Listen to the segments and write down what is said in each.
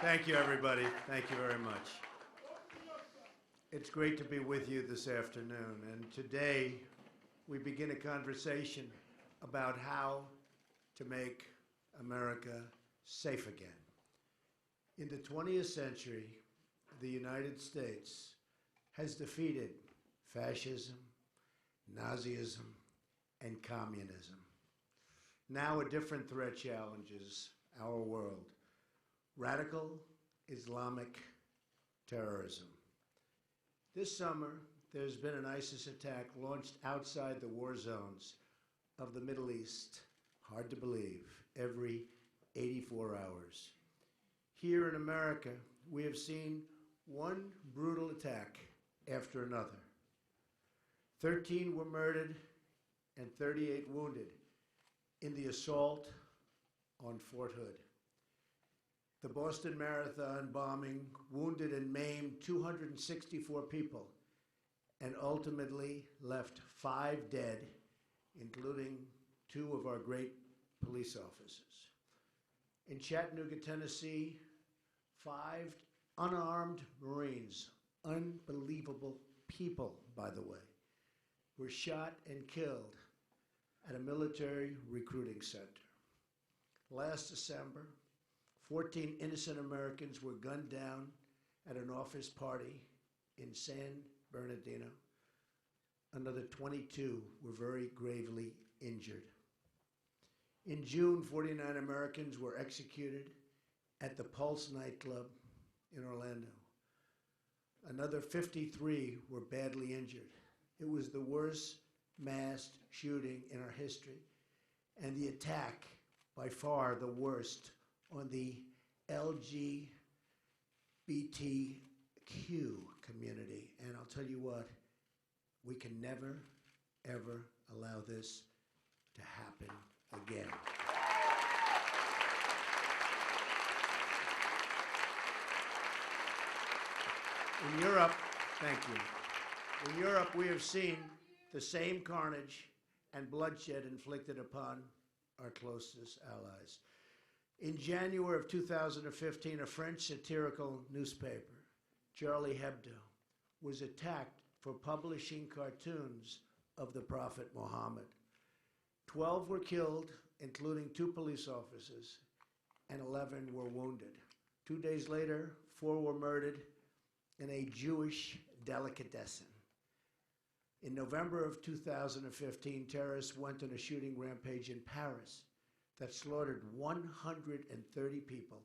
Thank you, everybody. Thank you very much. It's great to be with you this afternoon. And today, we begin a conversation about how to make America safe again. In the 20th century, the United States has defeated fascism, Nazism, and communism. Now a different threat challenges our world: radical Islamic terrorism. This summer, there's been an ISIS attack launched outside the war zones of the Middle East, hard to believe, every 84 hours. Here in America, we have seen one brutal attack after another. 13 were murdered and 38 wounded in the assault on Fort Hood. The Boston Marathon bombing wounded and maimed 264 people and ultimately left 5 dead, including 2 of our great police officers. In Chattanooga, Tennessee, 5 unarmed Marines, unbelievable people, by the way, were shot and killed at a military recruiting center. Last December, 14 innocent Americans were gunned down at an office party in San Bernardino. Another 22 were very gravely injured. In June, 49 Americans were executed at the Pulse nightclub in Orlando. Another 53 were badly injured. It was the worst mass shooting in our history, and the attack, by far the worst, on the LGBTQ community. And I'll tell you what, we can never, ever allow this to happen again. In Europe, thank you. In Europe, we have seen the same carnage and bloodshed inflicted upon our closest allies. In January of 2015, a French satirical newspaper, Charlie Hebdo, was attacked for publishing cartoons of the Prophet Muhammad. 12 were killed, including 2 police officers, and 11 were wounded. 2 days later, 4 were murdered in a Jewish delicatessen. In November of 2015, terrorists went on a shooting rampage in Paris that slaughtered 130 people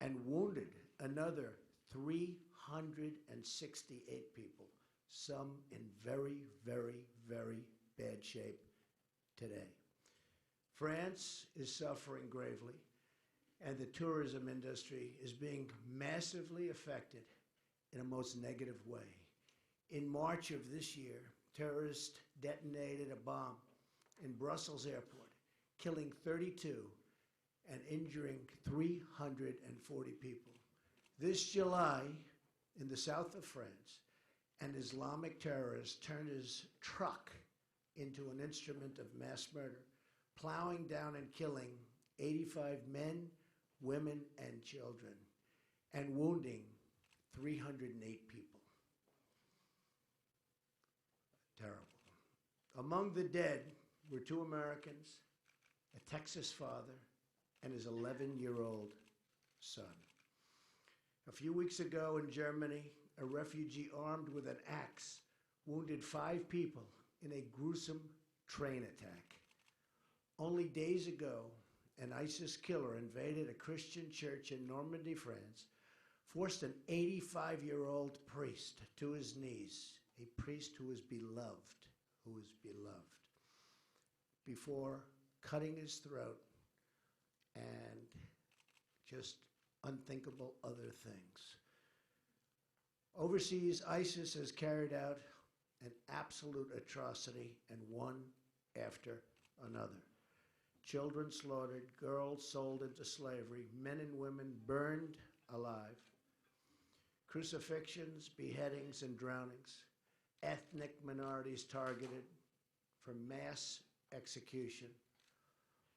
and wounded another 368 people, some in very, very, very bad shape today. France is suffering gravely, and the tourism industry is being massively affected in a most negative way. In March of this year, terrorists detonated a bomb in Brussels airport, killing 32 and injuring 340 people. This July, in the south of France, an Islamic terrorist turned his truck into an instrument of mass murder, plowing down and killing 85 men, women, and children, and wounding 308 people. Terrible. Among the dead were 2 Americans, a Texas father, and his 11-year-old son. A few weeks ago in Germany, a refugee armed with an axe wounded 5 people in a gruesome train attack. Only days ago, an ISIS killer invaded a Christian church in Normandy, France, forced an 85-year-old priest to his knees, a priest who was beloved, before cutting his throat and just unthinkable other things. Overseas, ISIS has carried out an absolute atrocity, and one after another. Children slaughtered, girls sold into slavery, men and women burned alive, crucifixions, beheadings, and drownings, ethnic minorities targeted for mass execution,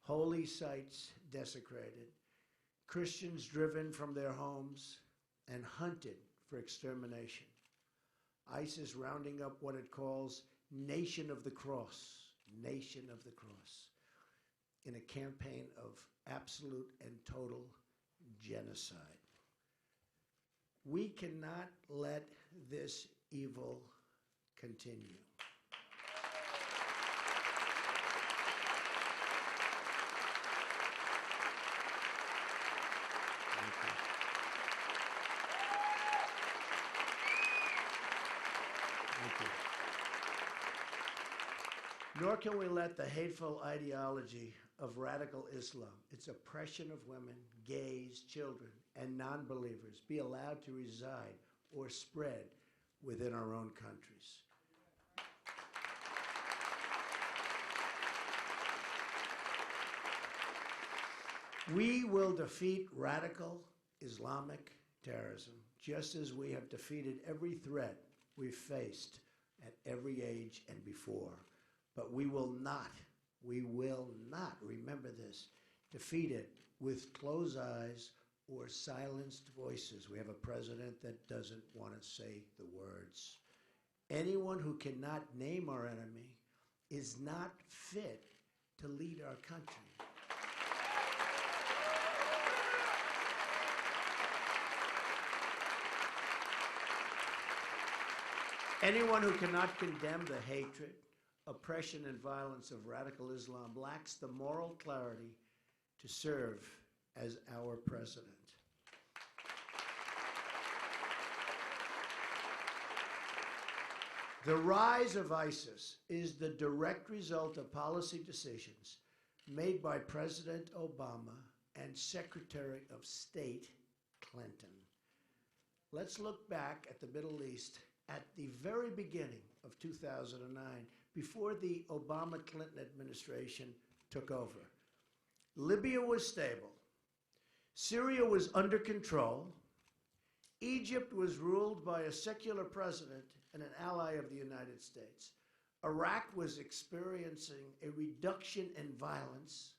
holy sites desecrated, Christians driven from their homes and hunted for extermination. ISIS rounding up what it calls Nation of the Cross, Nation of the Cross, in a campaign of absolute and total genocide. We cannot let this evil continue. Nor can we let the hateful ideology of radical Islam, its oppression of women, gays, children, and non-believers be allowed to reside or spread within our own countries. We will defeat radical Islamic terrorism, just as we have defeated every threat we've faced at every age and before. But we will not, remember this, defeat it with closed eyes or silenced voices. We have a president that doesn't want to say the words. Anyone who cannot name our enemy is not fit to lead our country. Anyone who cannot condemn the hatred, oppression, and violence of radical Islam lacks the moral clarity to serve as our president. The rise of ISIS is the direct result of policy decisions made by President Obama and Secretary of State Clinton. Let's look back at the Middle East at the very beginning of 2009, before the Obama-Clinton administration took over. Libya was stable. Syria was under control. Egypt was ruled by a secular president and an ally of the United States. Iraq was experiencing a reduction in violence.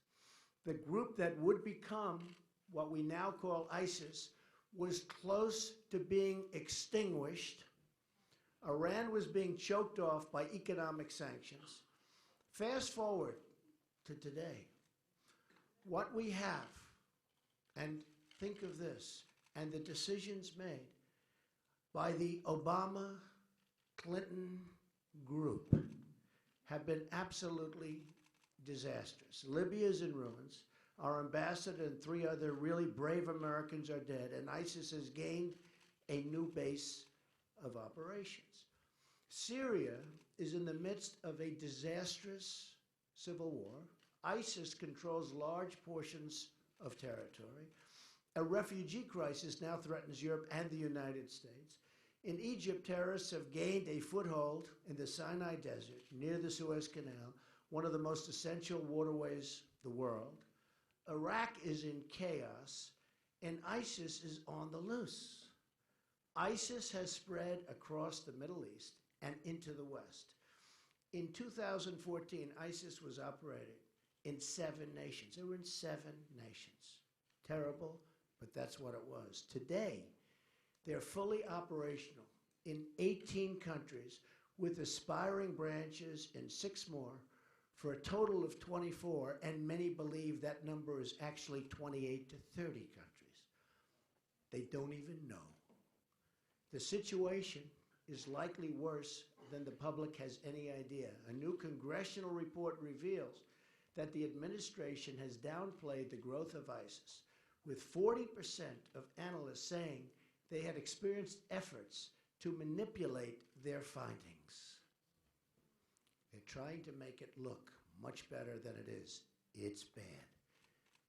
The group that would become what we now call ISIS was close to being extinguished. Iran was being choked off by economic sanctions. Fast forward to today. What we have, and think of this, and the decisions made by the Obama-Clinton group have been absolutely disastrous. Libya is in ruins. Our ambassador and 3 other really brave Americans are dead, and ISIS has gained a new base of operations. Syria is in the midst of a disastrous civil war. ISIS controls large portions of territory. A refugee crisis now threatens Europe and the United States. In Egypt, terrorists have gained a foothold in the Sinai Desert near the Suez Canal, one of the most essential waterways in the world. Iraq is in chaos, and ISIS is on the loose. ISIS has spread across the Middle East and into the West. In 2014, ISIS was operating in 7 nations. They were in 7 nations. Terrible, but that's what it was. Today, they're fully operational in 18 countries with aspiring branches in 6 more, for a total of 24, and many believe that number is actually 28 to 30 countries. They don't even know. The situation is likely worse than the public has any idea. A new congressional report reveals that the administration has downplayed the growth of ISIS, with 40% of analysts saying they had experienced efforts to manipulate their findings. They're trying to make it look much better than it is. It's bad.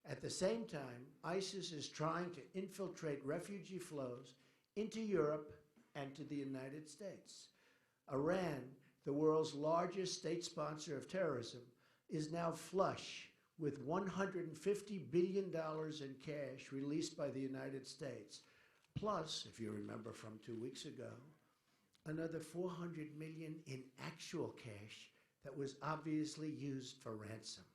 At the same time, ISIS is trying to infiltrate refugee flows into Europe and to the United States. Iran, the world's largest state sponsor of terrorism, is now flush with $150 billion in cash released by the United States. Plus, if you remember from 2 weeks ago, another $400 million in actual cash that was obviously used for ransom.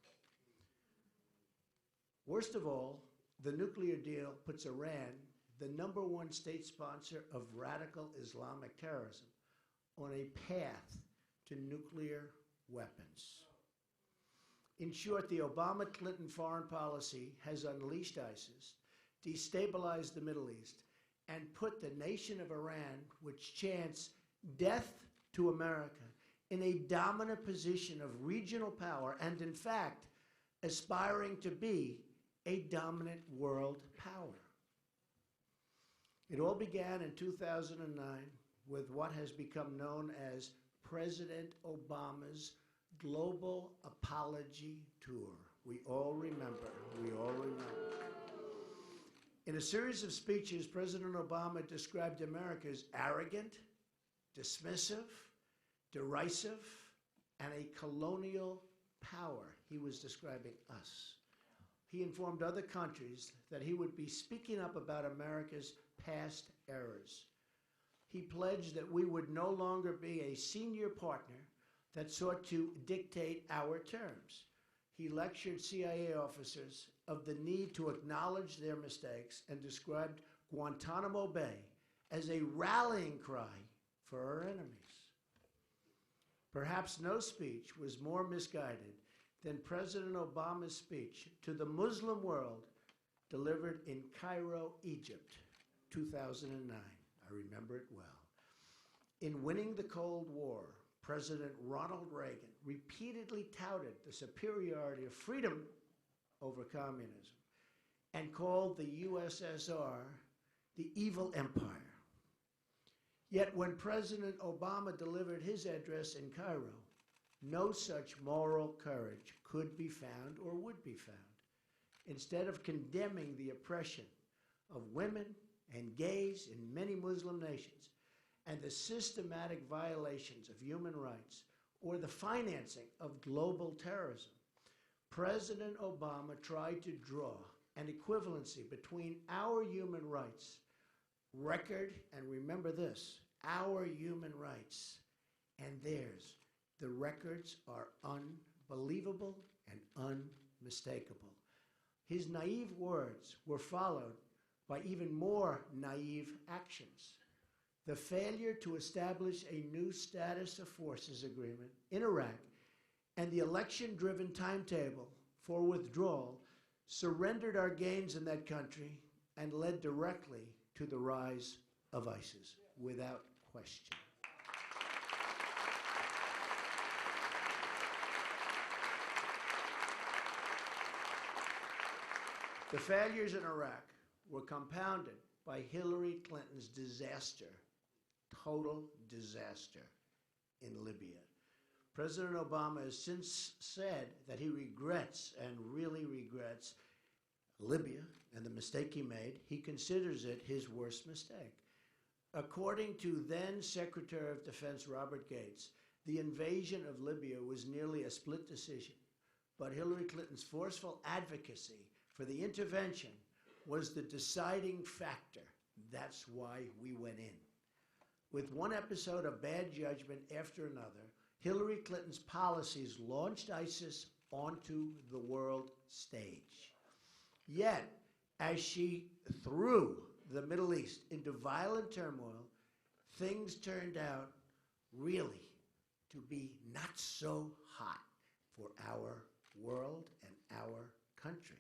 Worst of all, The nuclear deal puts Iran, the #1 state sponsor of radical Islamic terrorism, on a path to nuclear weapons. In short, the Obama-Clinton foreign policy has unleashed ISIS, destabilized the Middle East, and put the nation of Iran, which chants death to America, in a dominant position of regional power and, in fact, aspiring to be a dominant world power. It all began in 2009 with what has become known as President Obama's Global Apology Tour. We all remember. In a series of speeches, President Obama described America as arrogant, dismissive, derisive, and a colonial power. He was describing us. He informed other countries that he would be speaking up about America's past errors. He pledged that we would no longer be a senior partner that sought to dictate our terms. He lectured CIA officers of the need to acknowledge their mistakes and described Guantanamo Bay as a rallying cry for our enemies. Perhaps no speech was more misguided than President Obama's speech to the Muslim world delivered in Cairo, Egypt, 2009. I remember it well. In winning the Cold War, President Ronald Reagan repeatedly touted the superiority of freedom over communism and called the USSR the evil empire. Yet when President Obama delivered his address in Cairo, no such moral courage could be found or would be found. Instead of condemning the oppression of women and gays in many Muslim nations and the systematic violations of human rights or the financing of global terrorism, President Obama tried to draw an equivalency between our human rights record, and remember this, our human rights and theirs. The records are unbelievable and unmistakable. His naive words were followed by even more naive actions. The failure to establish a new status of forces agreement in Iraq and the election-driven timetable for withdrawal surrendered our gains in that country and led directly to the rise of ISIS, without question. The failures in Iraq were compounded by Hillary Clinton's disaster, total disaster, in Libya. President Obama has since said that he regrets, and really regrets, Libya and the mistake he made. He considers it his worst mistake. According to then Secretary of Defense Robert Gates, the invasion of Libya was nearly a split decision, but Hillary Clinton's forceful advocacy for the intervention was the deciding factor. That's why we went in. With one episode of bad judgment after another, Hillary Clinton's policies launched ISIS onto the world stage. Yet, as she threw the Middle East into violent turmoil, things turned out really to be not so hot for our world and our country,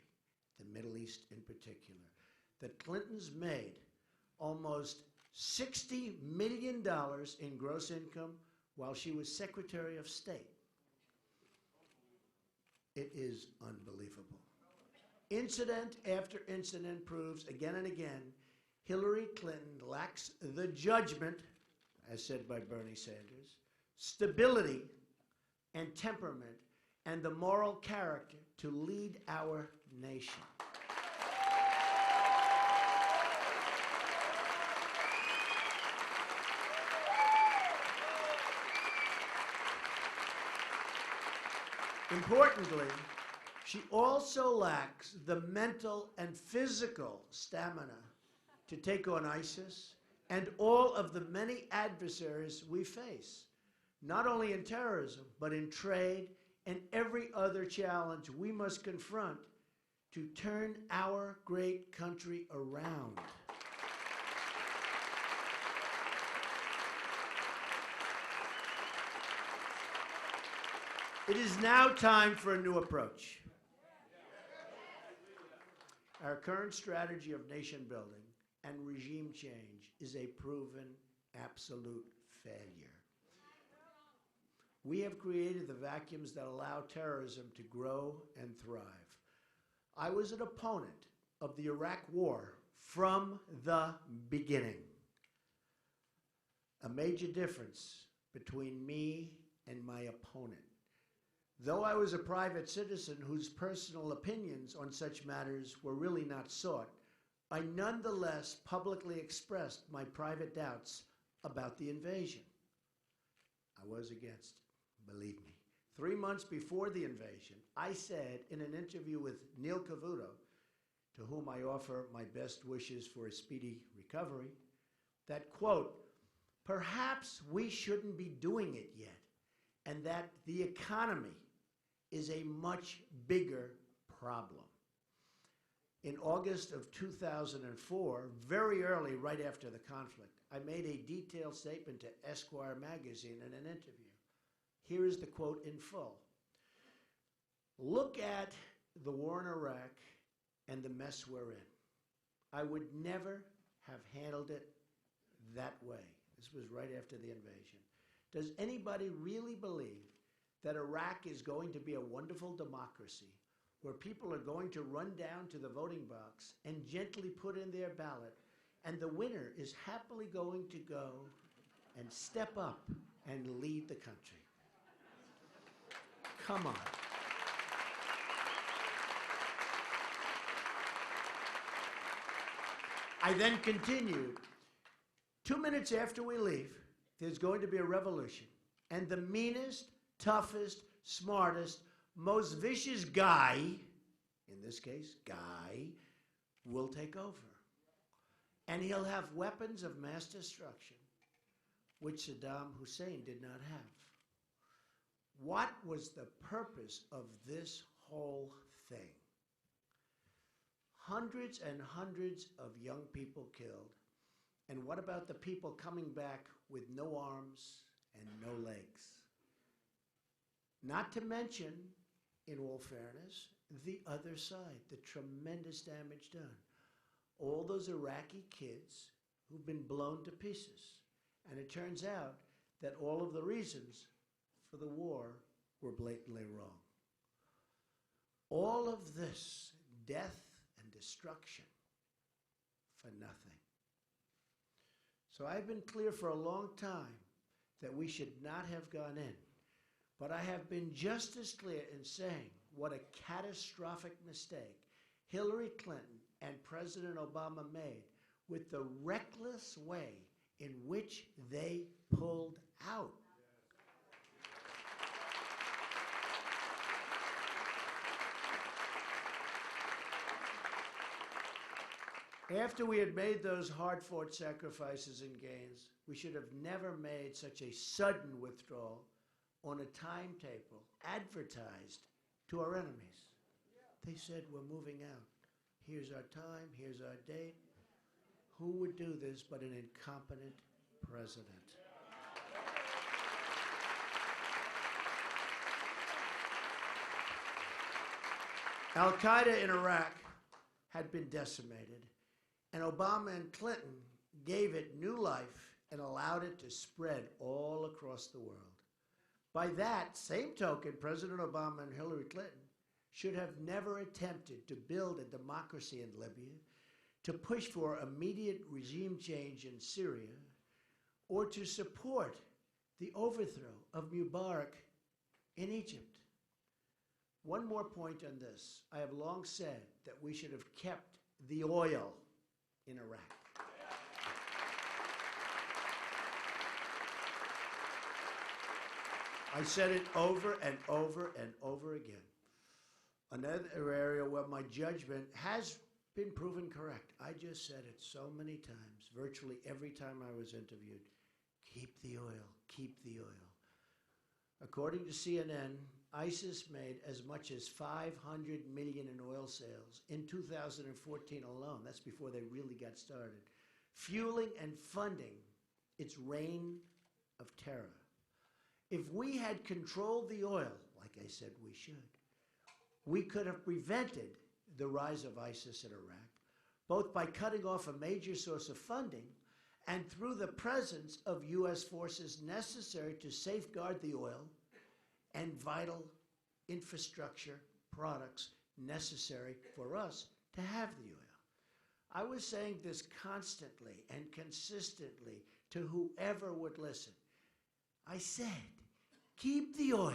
the Middle East in particular. The Clintons made almost $60 million in gross income while she was Secretary of State. It is unbelievable. Incident after incident proves again and again Hillary Clinton lacks the judgment, as said by Bernie Sanders, stability and temperament, and the moral character to lead our nation. Importantly, she also lacks the mental and physical stamina to take on ISIS and all of the many adversaries we face, not only in terrorism, but in trade and every other challenge we must confront to turn our great country around. It is now time for a new approach. Our current strategy of nation building and regime change is a proven absolute failure. We have created the vacuums that allow terrorism to grow and thrive. I was an opponent of the Iraq War from the beginning. A major difference between me and my opponent. Though I was a private citizen whose personal opinions on such matters were really not sought, I nonetheless publicly expressed my private doubts about the invasion. I was against it, believe me. 3 months before the invasion, I said in an interview with Neil Cavuto, to whom I offer my best wishes for a speedy recovery, that, quote, perhaps we shouldn't be doing it yet, and that the economy is a much bigger problem. In August of 2004, very early, right after the conflict, I made a detailed statement to Esquire magazine in an interview. Here is the quote in full. Look at the war in Iraq and the mess we're in. I would never have handled it that way. This was right after the invasion. Does anybody really believe that Iraq is going to be a wonderful democracy where people are going to run down to the voting box and gently put in their ballot, and the winner is happily going to go and step up and lead the country? Come on. I then continued, 2 minutes after we leave, there's going to be a revolution, and the meanest, toughest, smartest, most vicious guy, in this case, guy, will take over. And he'll have weapons of mass destruction, which Saddam Hussein did not have. What was the purpose of this whole thing? Hundreds and hundreds of young people killed. And what about the people coming back with no arms and no legs? Not to mention, in all fairness, the other side, the tremendous damage done. All those Iraqi kids who've been blown to pieces. And it turns out that all of the reasons for the war were blatantly wrong. All of this death and destruction for nothing. So I've been clear for a long time that we should not have gone in. But I have been just as clear in saying what a catastrophic mistake Hillary Clinton and President Obama made with the reckless way in which they pulled out. After we had made those hard-fought sacrifices and gains, we should have never made such a sudden withdrawal on a timetable advertised to our enemies. They said, we're moving out. Here's our time, here's our date. Who would do this but an incompetent president? Al-Qaeda in Iraq had been decimated, and Obama and Clinton gave it new life and allowed it to spread all across the world. By that same token, President Obama and Hillary Clinton should have never attempted to build a democracy in Libya, to push for immediate regime change in Syria, or to support the overthrow of Mubarak in Egypt. One more point on this. I have long said that we should have kept the oil in Iraq. I said it over and over and over again. Another area where my judgment has been proven correct. I just said it so many times, virtually every time I was interviewed. Keep the oil, keep the oil. According to CNN, ISIS made as much as $500 million in oil sales in 2014 alone. That's before they really got started, fueling and funding its reign of terror. If we had controlled the oil, like I said we should, we could have prevented the rise of ISIS in Iraq, both by cutting off a major source of funding and through the presence of U.S. forces necessary to safeguard the oil and vital infrastructure products necessary for us to have the oil. I was saying this constantly and consistently to whoever would listen. I said, keep the oil,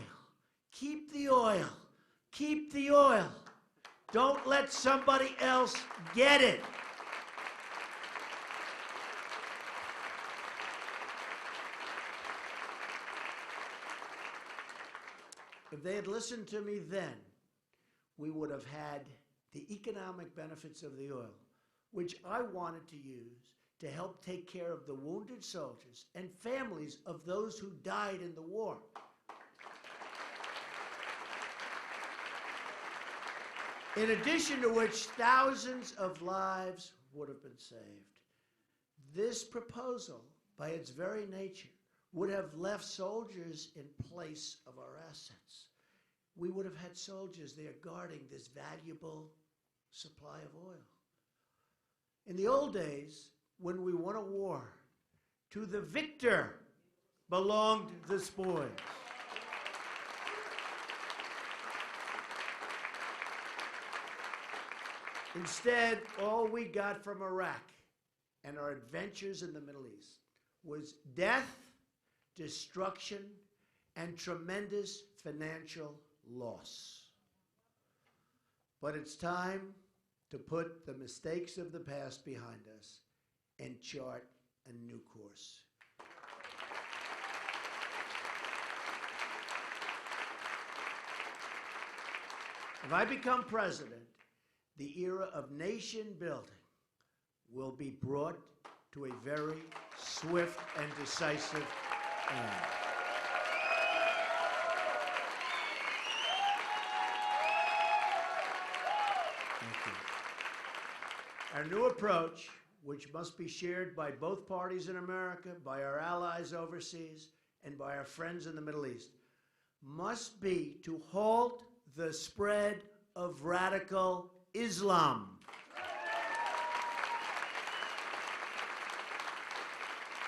keep the oil, keep the oil. Don't let somebody else get it. If they had listened to me then, we would have had the economic benefits of the oil, which I wanted to use to help take care of the wounded soldiers and families of those who died in the war. In addition to which, thousands of lives would have been saved. This proposal, by its very nature, would have left soldiers in place of our assets. We would have had soldiers there guarding this valuable supply of oil. In the old days, when we won a war, to the victor belonged the spoils. Instead, all we got from Iraq and our adventures in the Middle East was death, destruction, and tremendous financial loss. But it's time to put the mistakes of the past behind us and chart a new course. If I become president, the era of nation building will be brought to a very swift and decisive end. Thank you. Our new approach, which must be shared by both parties in America, by our allies overseas, and by our friends in the Middle East, must be to halt the spread of radical Islam.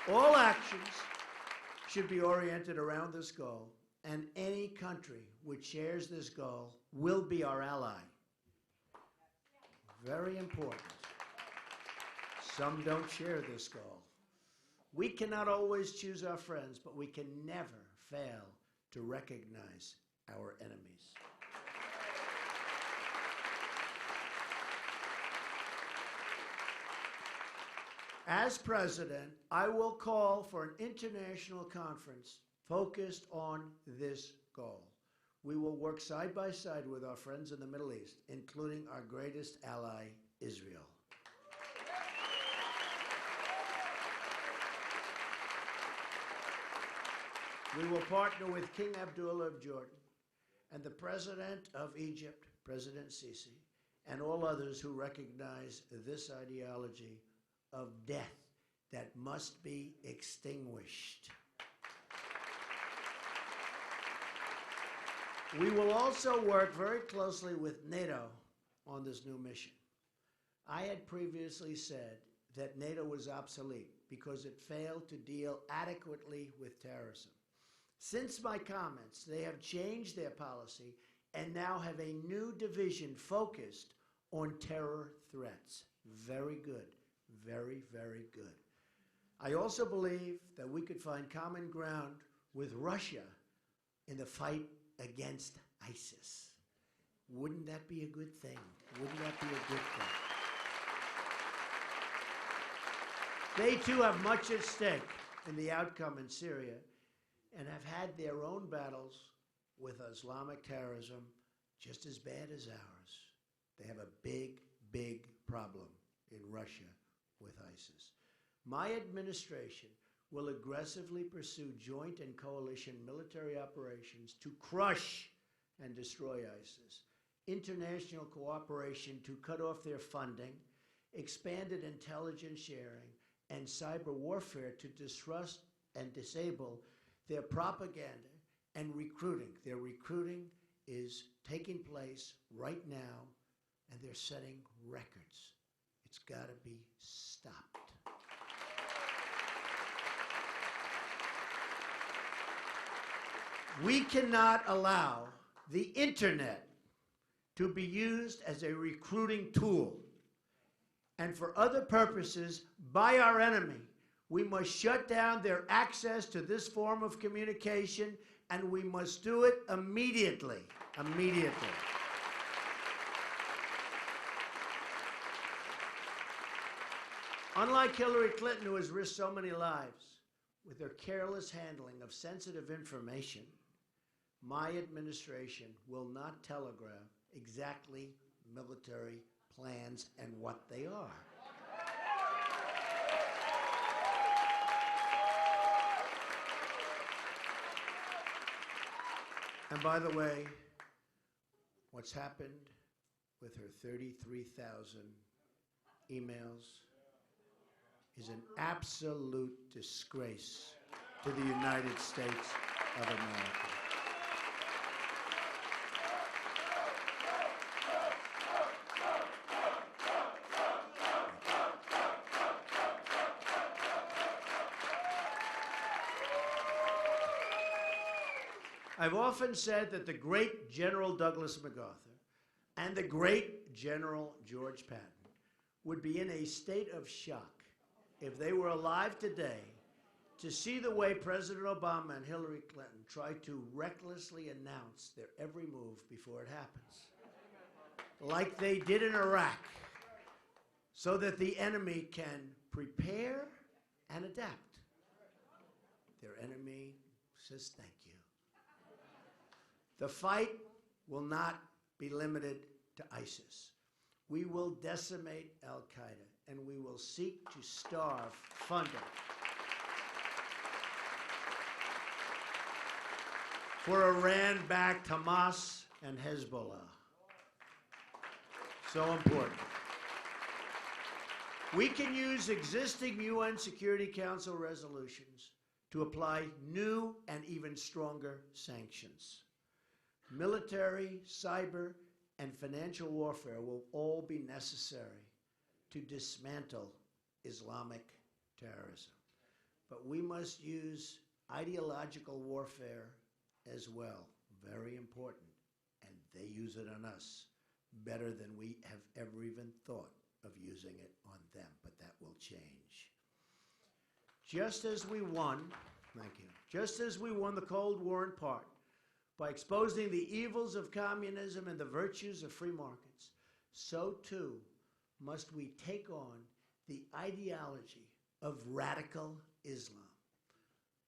All actions should be oriented around this goal, and any country which shares this goal will be our ally. Very important. Some don't share this goal. We cannot always choose our friends, but we can never fail to recognize our enemies. As president, I will call for an international conference focused on this goal. We will work side by side with our friends in the Middle East, including our greatest ally, Israel. We will partner with King Abdullah of Jordan and the President of Egypt, President Sisi, and all others who recognize this ideology of death that must be extinguished. We will also work very closely with NATO on this new mission. I had previously said that NATO was obsolete because it failed to deal adequately with terrorism. Since my comments, they have changed their policy and now have a new division focused on terror threats. Very good. Very, very good. I also believe that we could find common ground with Russia in the fight against ISIS. Wouldn't that be a good thing? Wouldn't that be a good thing? They too have much at stake in the outcome in Syria and have had their own battles with Islamic terrorism just as bad as ours. They have a big, big problem in Russia with ISIS. My administration will aggressively pursue joint and coalition military operations to crush and destroy ISIS, international cooperation to cut off their funding, expanded intelligence sharing, and cyber warfare to disrupt and disable their propaganda and recruiting. Their recruiting is taking place right now, and they're setting records. It's got to be stopped. We cannot allow the internet to be used as a recruiting tool and for other purposes by our enemy. We must shut down their access to this form of communication, and we must do it immediately. Immediately. Unlike Hillary Clinton, who has risked so many lives with her careless handling of sensitive information, my administration will not telegraph exactly military plans and what they are. And by the way, what's happened with her 33,000 emails is an absolute disgrace to the United States of America. I've often said that the great General Douglas MacArthur and the great General George Patton would be in a state of shock if they were alive today to see the way President Obama and Hillary Clinton try to recklessly announce their every move before it happens, like they did in Iraq, so that the enemy can prepare and adapt. Their enemy says thank you. The fight will not be limited to ISIS. We will decimate al-Qaeda, and we will seek to starve funding for Iran-backed Hamas and Hezbollah. So important. We can use existing UN Security Council resolutions to apply new and even stronger sanctions. Military, cyber, and financial warfare will all be necessary to dismantle Islamic terrorism. But we must use ideological warfare as well. Very important. And they use it on us better than we have ever even thought of using it on them. But that will change. Just as we won, thank you, just as we won the Cold War in part by exposing the evils of communism and the virtues of free markets, so too must we take on the ideology of radical Islam.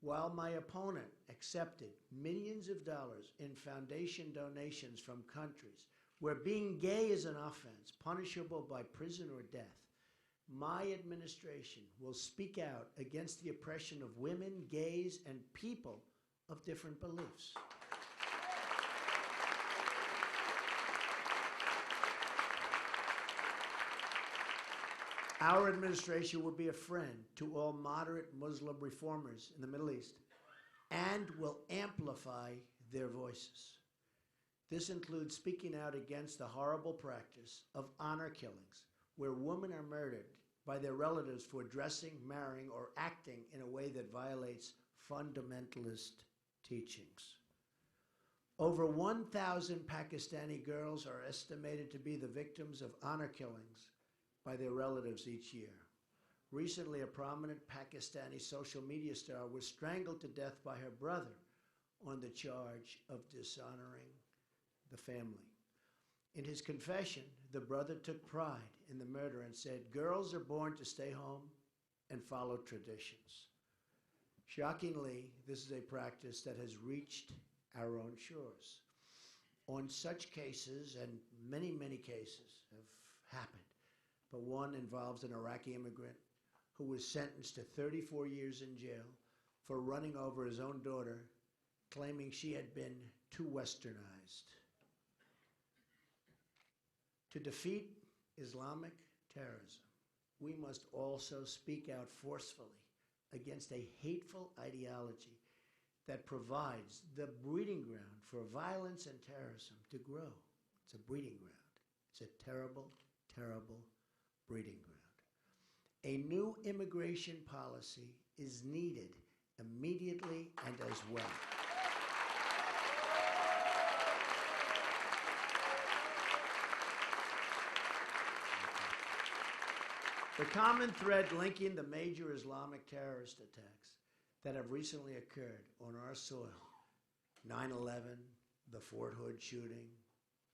While my opponent accepted millions of dollars in foundation donations from countries where being gay is an offense, punishable by prison or death, my administration will speak out against the oppression of women, gays, and people of different beliefs. Our administration will be a friend to all moderate Muslim reformers in the Middle East and will amplify their voices. This includes speaking out against the horrible practice of honor killings, where women are murdered by their relatives for dressing, marrying, or acting in a way that violates fundamentalist teachings. Over 1,000 Pakistani girls are estimated to be the victims of honor killings by their relatives each year. Recently, a prominent Pakistani social media star was strangled to death by her brother on the charge of dishonoring the family. In his confession, the brother took pride in the murder and said, "Girls are born to stay home and follow traditions." Shockingly, this is a practice that has reached our own shores. On such cases, and many, many cases have happened, but one involves an Iraqi immigrant who was sentenced to 34 years in jail for running over his own daughter, claiming she had been too westernized. To defeat Islamic terrorism, we must also speak out forcefully against a hateful ideology that provides the breeding ground for violence and terrorism to grow. It's a breeding ground. It's a terrible, terrible breeding ground. A new immigration policy is needed immediately and as well. The common thread linking the major Islamic terrorist attacks that have recently occurred on our soil, 9/11, the Fort Hood shooting,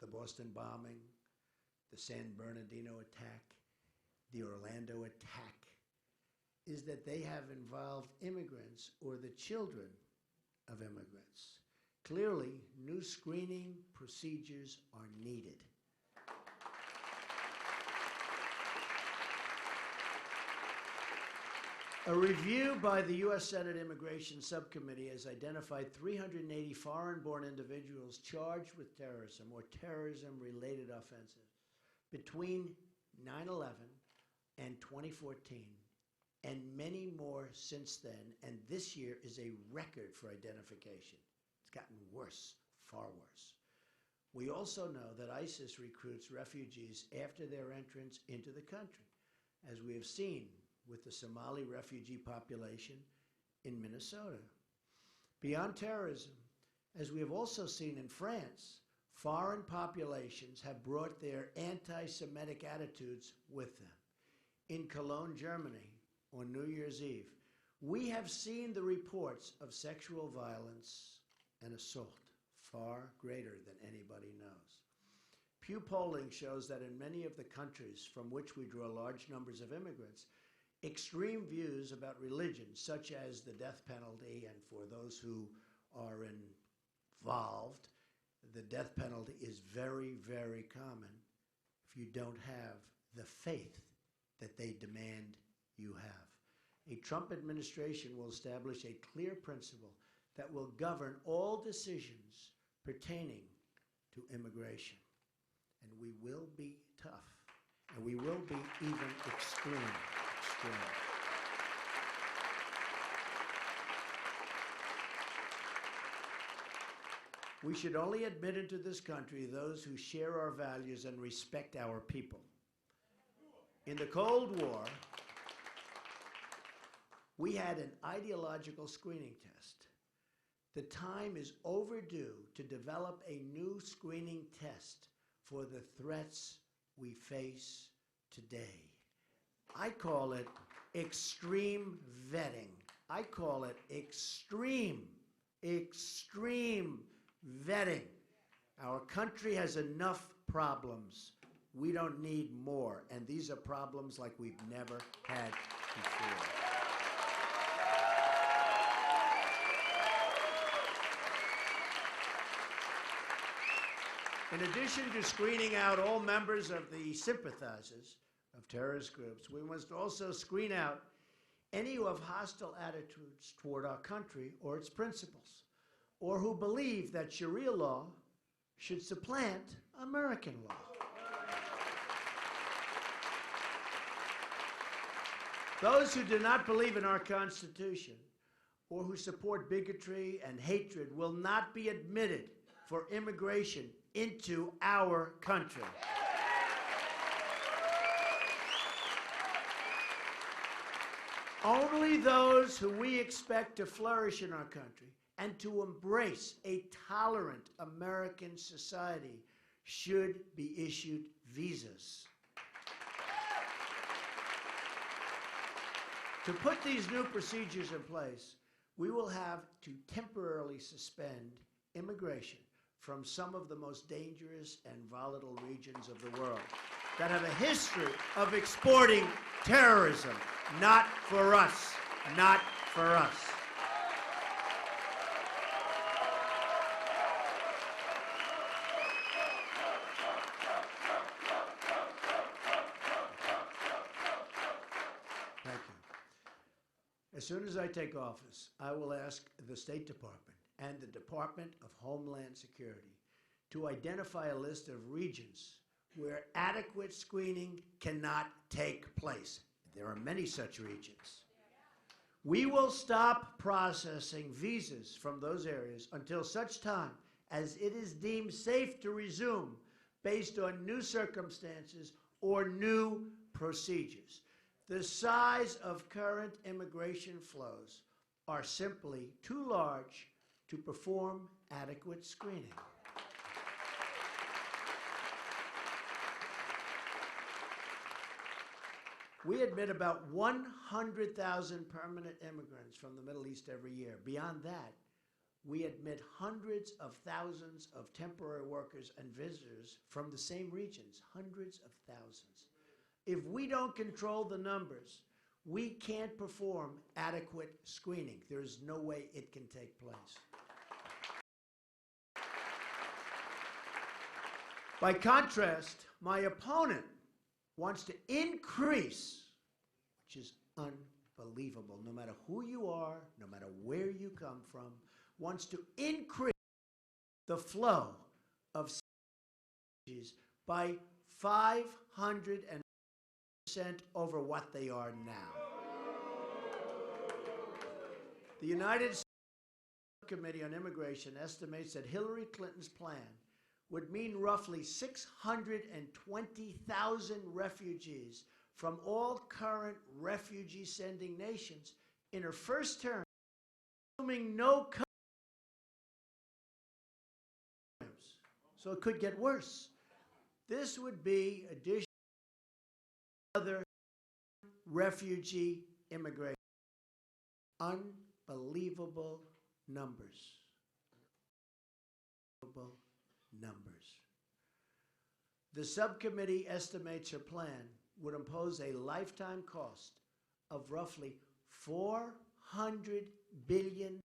the Boston bombing, the San Bernardino attack, the Orlando attack, is that they have involved immigrants or the children of immigrants. Clearly, new screening procedures are needed. A review by the U.S. Senate Immigration Subcommittee has identified 380 foreign-born individuals charged with terrorism or terrorism-related offenses between 9/11 and 2014, and many more since then, and this year is a record for identification. It's gotten worse, far worse. We also know that ISIS recruits refugees after their entrance into the country, as we have seen with the Somali refugee population in Minnesota. Beyond terrorism, as we have also seen in France, foreign populations have brought their anti-Semitic attitudes with them. In Cologne, Germany, on New Year's Eve, we have seen the reports of sexual violence and assault, far greater than anybody knows. Pew polling shows that in many of the countries from which we draw large numbers of immigrants, extreme views about religion, such as the death penalty, and for those who are involved, the death penalty is very, very common if you don't have the faith that they demand you have. A Trump administration will establish a clear principle that will govern all decisions pertaining to immigration. And we will be tough, and we will be even extreme. We should only admit into this country those who share our values and respect our people. In the Cold War, we had an ideological screening test. The time is overdue to develop a new screening test for the threats we face today. I call it extreme vetting. I call it extreme vetting. Our country has enough problems. We don't need more. And these are problems like we've never had before. In addition to screening out all members of the sympathizers of terrorist groups, we must also screen out any who have hostile attitudes toward our country or its principles, or who believe that Sharia law should supplant American law. Those who do not believe in our Constitution or who support bigotry and hatred will not be admitted for immigration into our country. Only those who we expect to flourish in our country and to embrace a tolerant American society should be issued visas. To put these new procedures in place, we will have to temporarily suspend immigration from some of the most dangerous and volatile regions of the world that have a history of exporting terrorism. Not for us. Not for us. Thank you. As soon as I take office, I will ask the State Department and the Department of Homeland Security to identify a list of regions where adequate screening cannot take place. There are many such regions. We will stop processing visas from those areas until such time as it is deemed safe to resume based on new circumstances or new procedures. The size of current immigration flows are simply too large to perform adequate screening. We admit about 100,000 permanent immigrants from the Middle East every year. Beyond that, we admit hundreds of thousands of temporary workers and visitors from the same regions, hundreds of thousands. If we don't control the numbers, we can't perform adequate screening. There is no way it can take place. By contrast, my opponent wants to increase, which is unbelievable, no matter who you are, no matter where you come from, wants to increase the flow of refugees by 500% over what they are now. The United States Committee on Immigration estimates that Hillary Clinton's plan would mean roughly 620,000 refugees from all current refugee-sending nations in her first term, assuming no cuts. So it could get worse. This would be additional other refugee immigration. Unbelievable numbers. Unbelievable numbers. The subcommittee estimates her plan would impose a lifetime cost of roughly $400 billion.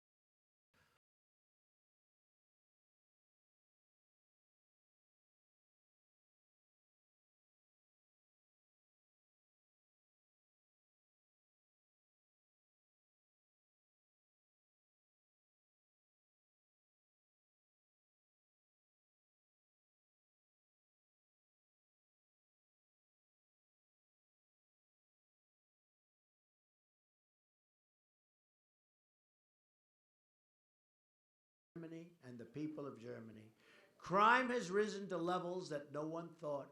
Germany and the people of Germany. Crime has risen to levels that no one thought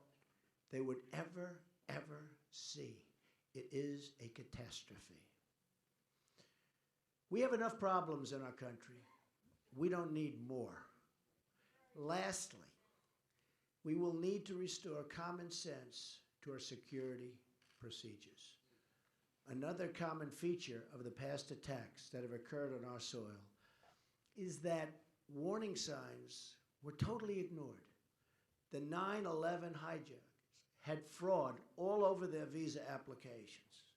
they would ever see. It is a catastrophe. We have enough problems in our country. We don't need more. Lastly, we will need to restore common sense to our security procedures. Another common feature of the past attacks that have occurred on our soil is that warning signs were totally ignored. The 9/11 hijackers had fraud all over their visa applications.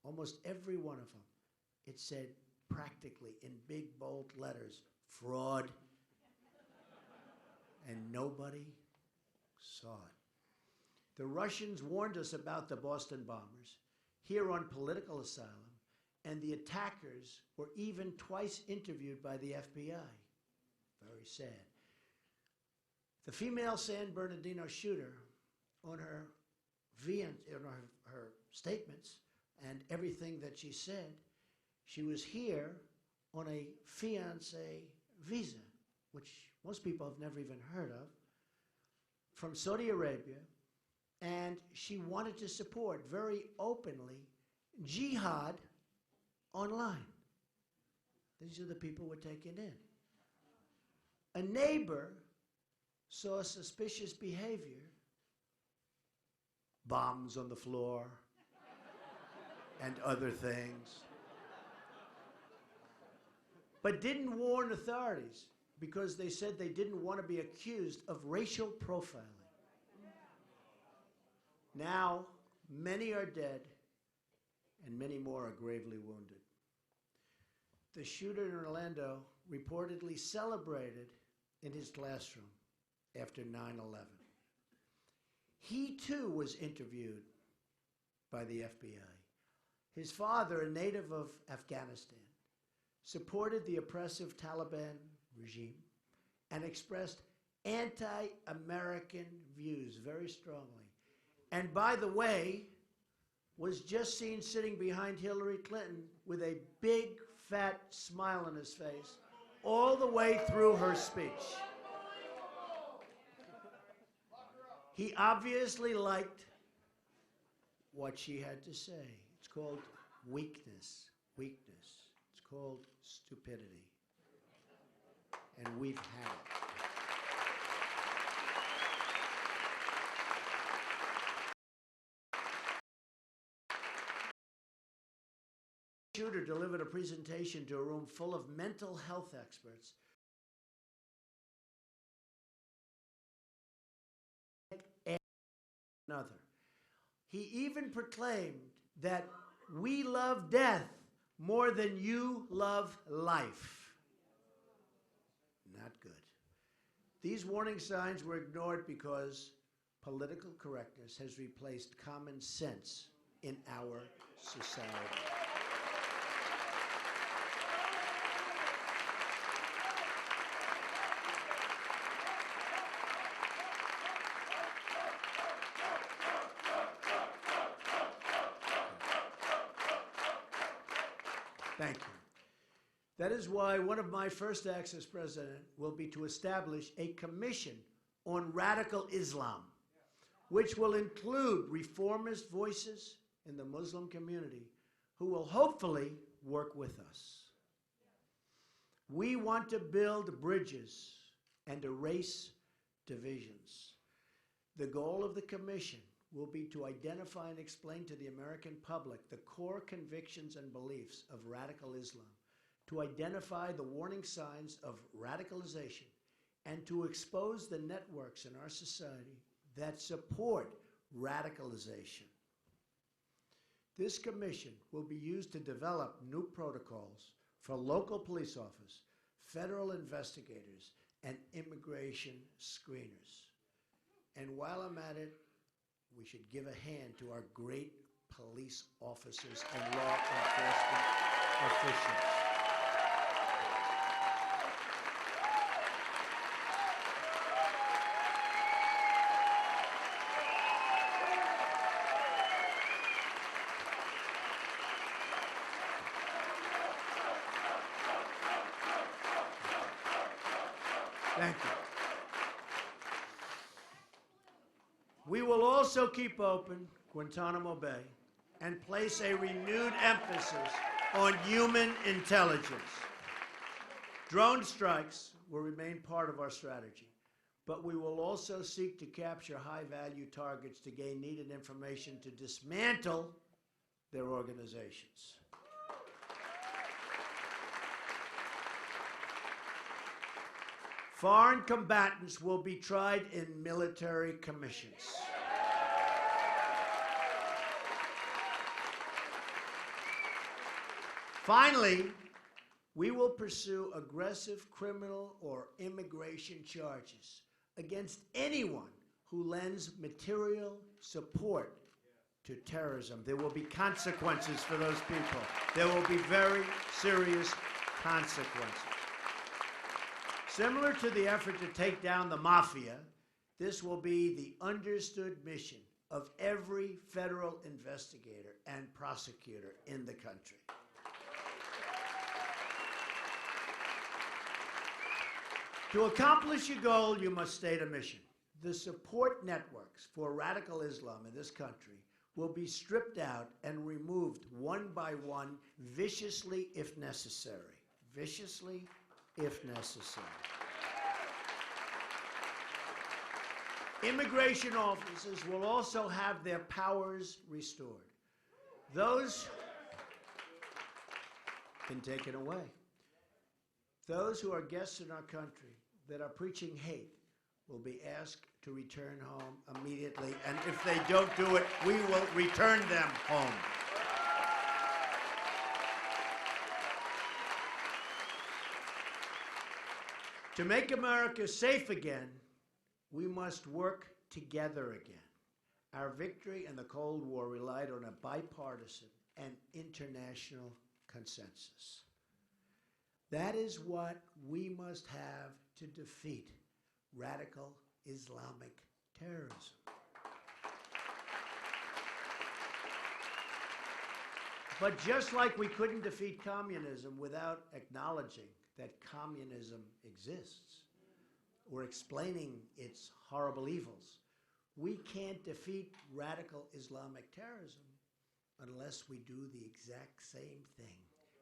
Almost every one of them. It said practically in big bold letters, fraud. And nobody saw it. The Russians warned us about the Boston bombers here on political asylum, and the attackers were even twice interviewed by the FBI. Very sad. The female San Bernardino shooter, on her statements and everything that she said, she was here on a fiancé visa, which most people have never even heard of, from Saudi Arabia, and she wanted to support very openly jihad online. These are the people we're taking in. A neighbor saw suspicious behavior, bombs on the floor, and other things, but didn't warn authorities because they said they didn't want to be accused of racial profiling. Now, many are dead, and many more are gravely wounded. The shooter in Orlando reportedly celebrated in his classroom after 9/11. He, too, was interviewed by the FBI. His father, a native of Afghanistan, supported the oppressive Taliban regime and expressed anti-American views very strongly. And by the way, was just seen sitting behind Hillary Clinton with a big, fat smile on his face all the way through her speech. He obviously liked what she had to say. It's called weakness. Weakness. It's called stupidity. And we've had it. Shooter delivered a presentation to a room full of mental health experts. Another. He even proclaimed that we love death more than you love life. Not good. These warning signs were ignored because political correctness has replaced common sense in our society. Thank you. That is why one of my first acts as president will be to establish a commission on radical Islam, which will include reformist voices in the Muslim community who will hopefully work with us. We want to build bridges and erase divisions. The goal of the commission will be to identify and explain to the American public the core convictions and beliefs of radical Islam, to identify the warning signs of radicalization, and to expose the networks in our society that support radicalization. This commission will be used to develop new protocols for local police officers, federal investigators, and immigration screeners. And while I'm at it, we should give a hand to our great police officers and law enforcement officials. Thank you. We will also keep open Guantanamo Bay and place a renewed emphasis on human intelligence. Drone strikes will remain part of our strategy, but we will also seek to capture high-value targets to gain needed information to dismantle their organizations. Foreign combatants will be tried in military commissions. Finally, we will pursue aggressive criminal or immigration charges against anyone who lends material support to terrorism. There will be consequences for those people. There will be very serious consequences. Similar to the effort to take down the mafia, this will be the understood mission of every federal investigator and prosecutor in the country. To accomplish your goal, you must state a mission. The support networks for radical Islam in this country will be stripped out and removed one by one, viciously if necessary. Viciously if necessary. Immigration officers will also have their powers restored. Those can take it away. Those who are guests in our country that are preaching hate will be asked to return home immediately, and if they don't do it, we will return them home. To make America safe again, we must work together again. Our victory in the Cold War relied on a bipartisan and international consensus. That is what we must have to defeat radical Islamic terrorism. But just like we couldn't defeat communism without acknowledging that communism exists or explaining its horrible evils, we can't defeat radical Islamic terrorism unless we do the exact same thing.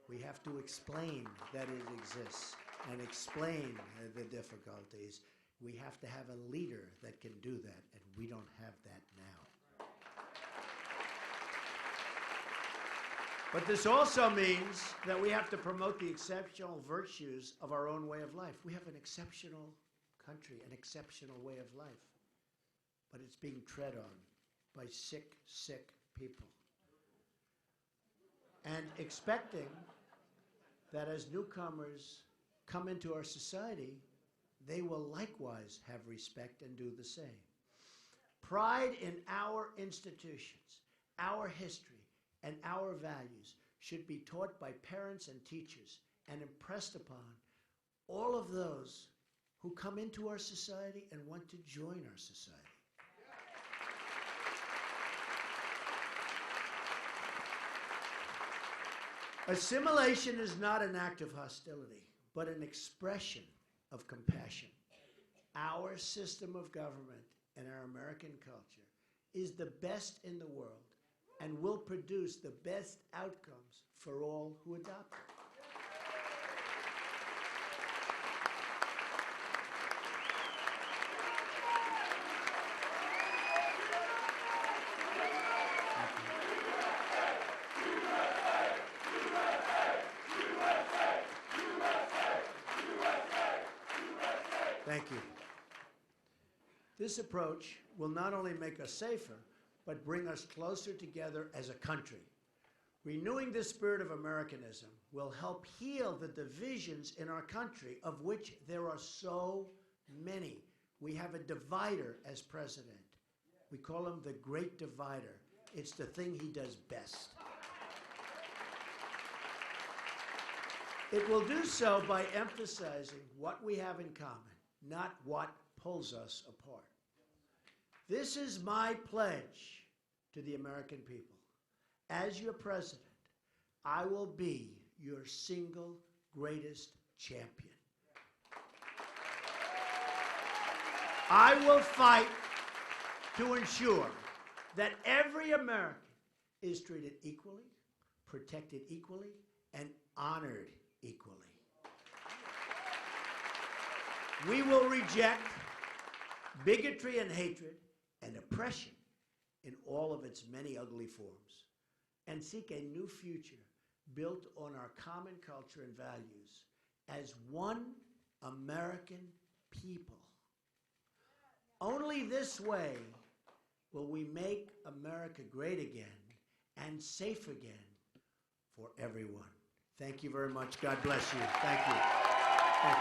We have to explain that it exists and explain the difficulties. We have to have a leader that can do that, and we don't have that now. But this also means that we have to promote the exceptional virtues of our own way of life. We have an exceptional country, an exceptional way of life, but it's being tread on by sick, sick people. And expecting that as newcomers come into our society, they will likewise have respect and do the same. Pride in our institutions, our history, and our values should be taught by parents and teachers and impressed upon all of those who come into our society and want to join our society. Assimilation is not an act of hostility, but an expression of compassion. Our system of government and our American culture is the best in the world and will produce the best outcomes for all who adopt it. Thank you. This approach will not only make us safer, but bring us closer together as a country. Renewing this spirit of Americanism will help heal the divisions in our country, of which there are so many. We have a divider as president. We call him the Great Divider. It's the thing he does best. It will do so by emphasizing what we have in common, not what pulls us apart. This is my pledge to the American people. As your president, I will be your single greatest champion. I will fight to ensure that every American is treated equally, protected equally, and honored equally. We will reject bigotry and hatred and oppression in all of its many ugly forms and seek a new future built on our common culture and values as one American people. Only this way will we make America great again and safe again for everyone. Thank you very much. God bless you. Thank you. Thank you.